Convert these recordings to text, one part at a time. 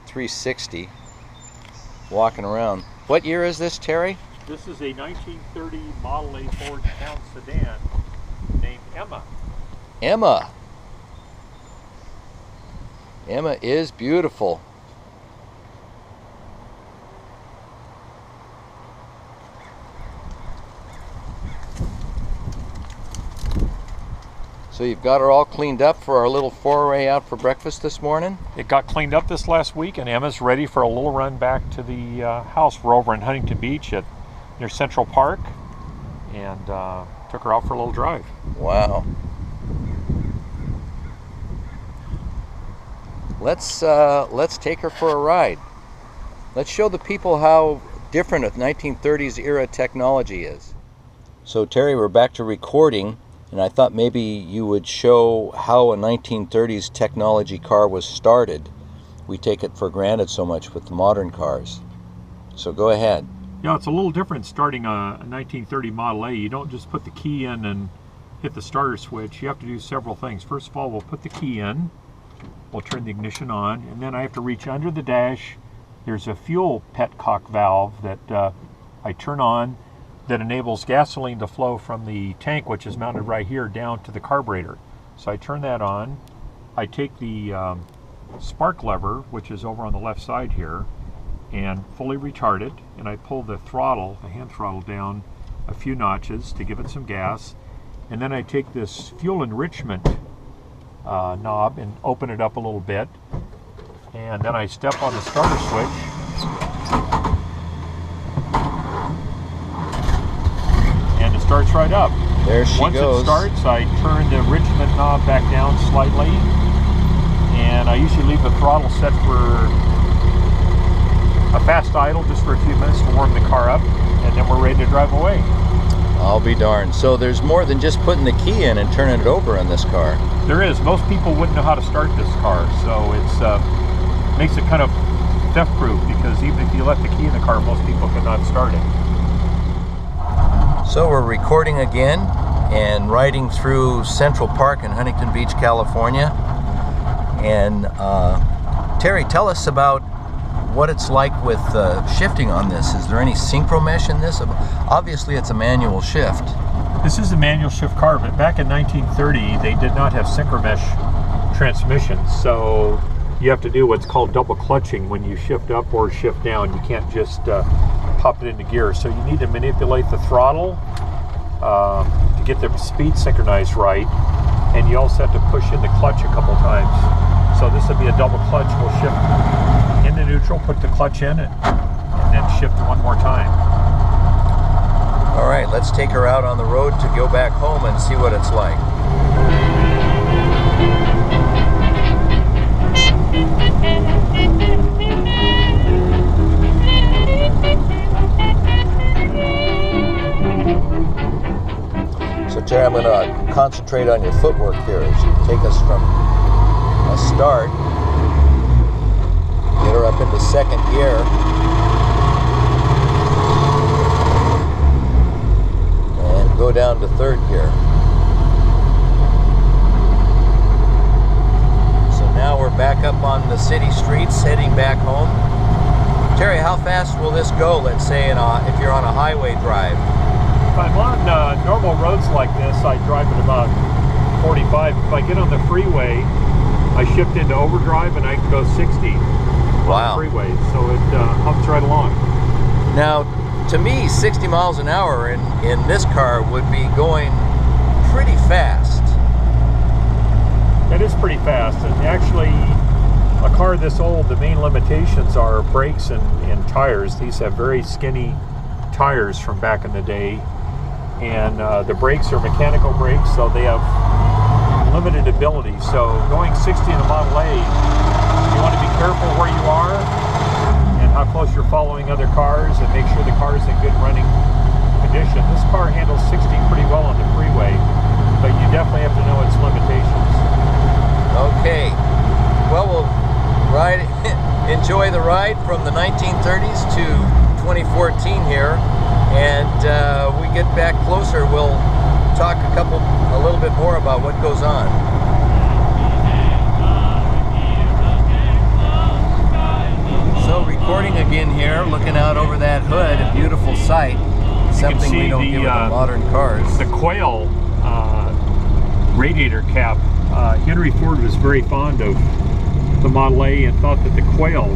360 walking around. What year is this, Terry? This is a 1930 Model A Ford Town sedan named Emma. Emma. Emma is beautiful. So you've got her all cleaned up for our little foray out for breakfast this morning? It got cleaned up this last week, and Emma's ready for a little run back to the house. We're over in Huntington Beach near Central Park, and took her out for a little drive. Wow. Let's take her for a ride. Let's show the people how different a 1930s era technology is. So Terry, we're back to recording. And I thought maybe you would show how a 1930s technology car was started. We take it for granted so much with the modern cars. So go ahead. Yeah, it's a little different starting a 1930 Model A. You don't just put the key in and hit the starter switch. You have to do several things. First of all, we'll put the key in. We'll turn the ignition on. And then I have to reach under the dash. There's a fuel petcock valve that I turn on, that enables gasoline to flow from the tank, which is mounted right here, down to the carburetor. So I turn that on. I take the spark lever, which is over on the left side here, and fully retard it, and I pull the throttle, the hand throttle, down a few notches to give it some gas. And then I take this fuel enrichment knob and open it up a little bit, and then I step on the starter switch, and it starts right up. There she goes. Once it starts, I turn the enrichment knob back down slightly, and I usually leave the throttle set for a fast idle just for a few minutes to warm the car up, and then we're ready to drive away. I'll be darned. So there's more than just putting the key in and turning it over in this car. There is. Most people wouldn't know how to start this car, so it's makes it kind of theft-proof, because even if you left the key in the car, most people could not start it. So we're recording again and riding through Central Park in Huntington Beach, California. And Terry, tell us about what it's like with shifting on this. Is there any synchro mesh in this? Obviously it's a manual shift. This is a manual shift car, but back in 1930 they did not have synchro mesh transmissions, so you have to do what's called double clutching when you shift up or shift down. You can't just pop it into gear. So you need to manipulate the throttle to get the speed synchronized right, and you also have to push in the clutch a couple times. So this would be a double clutch. We'll shift into neutral, put the clutch in, and then shift one more time. All right, let's take her out on the road to go back home and see what it's like. So Terry, I'm going to concentrate on your footwork here as you take us from a start, get her up into second gear, and go down to third gear. So now we're back up on the city streets heading back home. Terry, how fast will this go, let's say, if you're on a highway drive? If I'm on normal roads like this, I drive at about 45. If I get on the freeway, I shift into overdrive and I can go 60 wow. on the freeway, so it humps right along. Now, to me, 60 miles an hour in this car would be going pretty fast. It is pretty fast, and actually, a car this old, the main limitations are brakes and tires. These have very skinny tires from back in the day, and the brakes are mechanical brakes, so they have limited ability. So going 60 in a Model A, you want to be careful where you are and how close you're following other cars, and make sure the car is in good running condition. This car handles 60 pretty well on the freeway, but you definitely have to know its limitations. Okay, well, we'll enjoy the ride from the 1930s to 2014 here, and we get back closer, we'll talk a little bit more about what goes on. thing we don't give with the modern cars. The coil radiator cap. Henry Ford was very fond of the Model A and thought that the quail,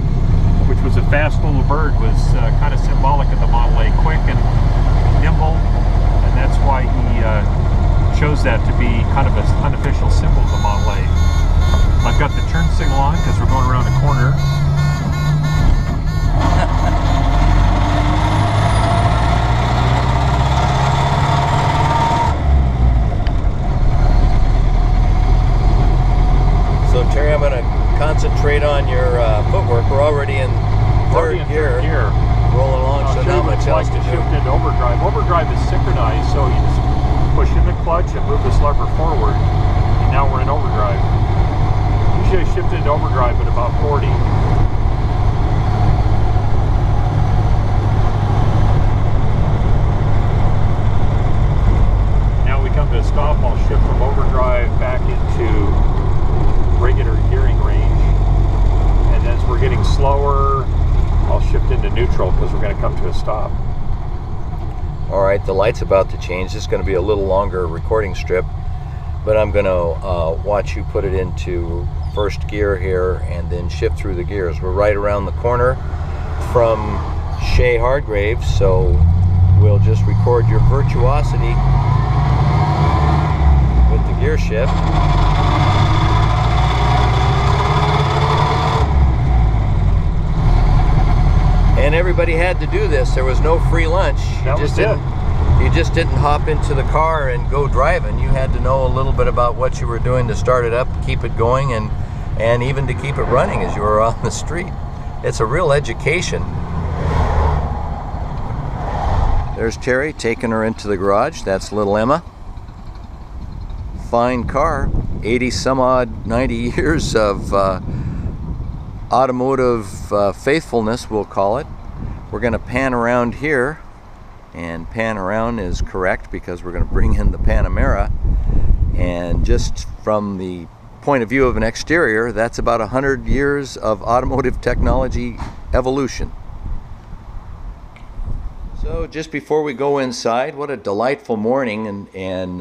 which was a fast little bird, was kind of symbolic of the Model A, quick and nimble, and that's why he chose that to be kind of an unofficial symbol of the Model A. I've got the turn signal on because we're going around the corner. So Terry, I'm going to concentrate on your footwork. We're already in third gear, rolling along, so not much else to do. Shift into overdrive. Overdrive is synchronized, so you just push in the clutch and move this lever forward, and now we're in overdrive. Usually I shift into overdrive at about 40. Now we come to a stop, I'll shift from overdrive back into regular gearing range, and as we're getting slower, I'll shift into neutral because we're going to come to a stop. All right, the light's about to change. This is going to be a little longer recording strip, but I'm going to watch you put it into first gear here and then shift through the gears. We're right around the corner from Terry Hardgrave, so we'll just record your virtuosity with the gear shift. And everybody had to do this. There was no free lunch. You just didn't hop into the car and go driving. You had to know a little bit about what you were doing to start it up, keep it going, and even to keep it running as you were on the street. It's a real education. There's Terry taking her into the garage. That's little Emma. Fine car. 80 some odd, 90 years of automotive faithfulness, we'll call it. We're going to pan around here, and pan around is correct because we're going to bring in the Panamera, and just from the point of view of an exterior, that's about 100 years of automotive technology evolution. So just before we go inside, what a delightful morning, and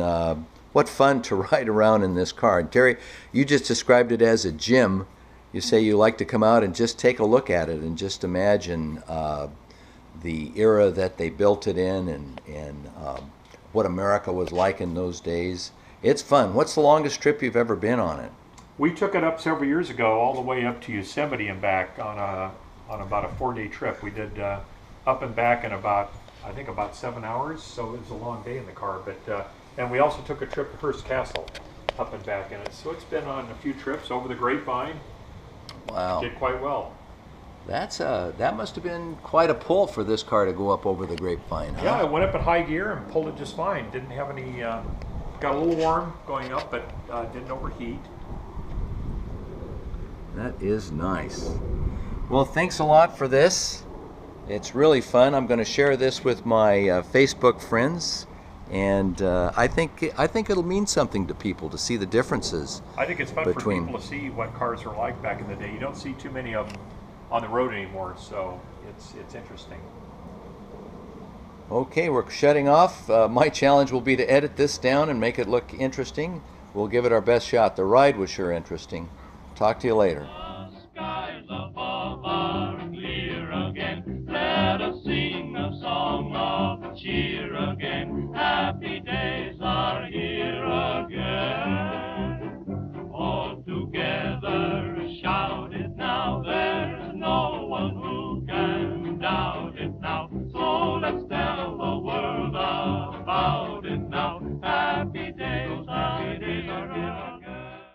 what fun to ride around in this car. And Terry, you just described it as a gym. You say you like to come out and just take a look at it and just imagine the era that they built it in, and what America was like in those days. It's fun. What's the longest trip you've ever been on it? We took it up several years ago, all the way up to Yosemite and back on about a 4-day trip. We did up and back in about 7 hours, so it was a long day in the car. But and we also took a trip to Hearst Castle, up and back in it. So it's been on a few trips over the Grapevine. Wow. Did quite well. That must have been quite a pull for this car to go up over the Grapevine, huh? Yeah, I went up at high gear and pulled it just fine. Didn't have any, got a little warm going up, but didn't overheat. That is nice. Well, thanks a lot for this. It's really fun. I'm going to share this with my Facebook friends. And I think it'll mean something to people to see the differences. I think it's fun for people to see what cars were like back in the day. You don't see too many of them on the road anymore, so it's interesting. Okay, we're shutting off. My challenge will be to edit this down and make it look interesting. We'll give it our best shot. The ride was sure interesting. Talk to you later.